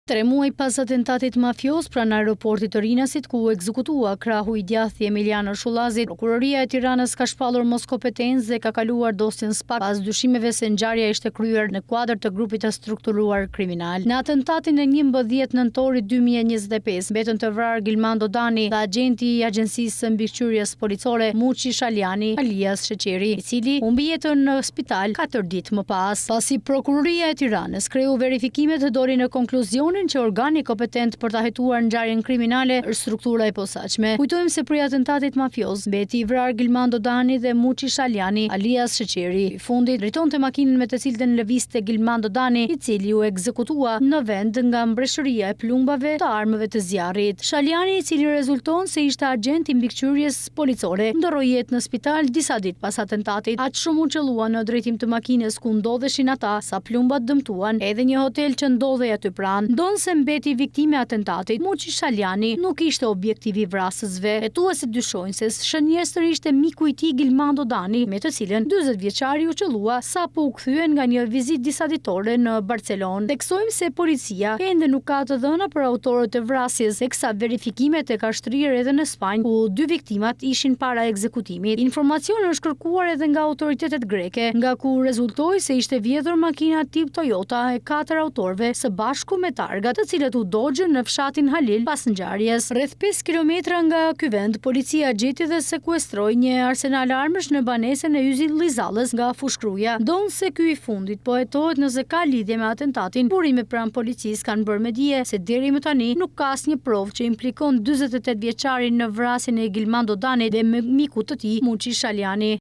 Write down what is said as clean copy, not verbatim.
3 muaj pas atentatit mafios pranë aeroportit të Rinasit, ku u ekzekutua krahu i djathtë Emiliano Shullazit, prokuroria e Tiranës ka shpallur mos kompetencë dhe ka kaluar dosjen SPAK pas dyshimeve se ngjarja ishte kryer në kuadër të grupit të strukturuar kriminal. Në atentatin e 11 nëntorit 2025, mbetën të vrarë Gilmando Dani dhe agenti i Agjencisë së Mbikëqyrjes Policore Muçi Shaliani alias Sheqeri, i cili humbi jetën në spital 4 ditë më pas. Pasi prokuroria e Tiranës kreu verifikimet, doli në konkluzion që organi kompetent për ta hetuar ngjarjen kriminale është struktura e posaçme. Kujtojmë se prej atentatit mafios mbeti i vrarë Gilmando Dani dhe Muçi Shaliani alias Sheqeri. I fundit drejtonte makinën me të cilën lëvizte Gilmando Dani, i cili u ekzekutua në vend nga mbreshëria e plumbave të armëve të zjarrit. Shaliani, i cili rezulton se ishte agent i mbikëqyrjes policore, ndorroi jetë në spital disa ditë pas atentatit. Aq shumë u qellua në drejtim të makinës ku ndodheshin ata, sa plumbat dëmtuan edhe një hotel që ndodhej aty pranë. Se mbeti viktime atentatit, Muçi Shaliani nuk ishte objektiv i vrasësve. Hetuesit dyshojnë se shënjestër ishte miku i tij Gilmando Dani, me të cilën 40 vjeçari u qellua sapo u kthyen nga një vizitë disaditore në Barcelonë. Theksojmë se policia ende nuk ka të dhëna për autorët e vrasjes, eksa verifikimet e ka shtrirë edhe në Spanjë, ku 2 viktimat ishin para ekzekutimit. Informacioni është kërkuar edhe nga autoritetet greke, nga ku rezultoi se ishte vjedhur makina tip Toyota e 4 autorëve së bashku me të cilët u dogjën në fshatin Halil pas ngjarjes. Rreth 5 kilometra nga ky vend, policia gjeti dhe sekuestroi një arsenal armësh në banesën e Yzit Llizallës nga fushkruja. Donë se ky i fundit po hetohet nëse ka lidhje me atentatin. Burime pranë policisë kanë bërë me dije se deri më tani nuk ka asnjë provë që implikon 48 vjeçarin në vrasjen e Gilmando Dani dhe mikut të tij Muçi Shaliani.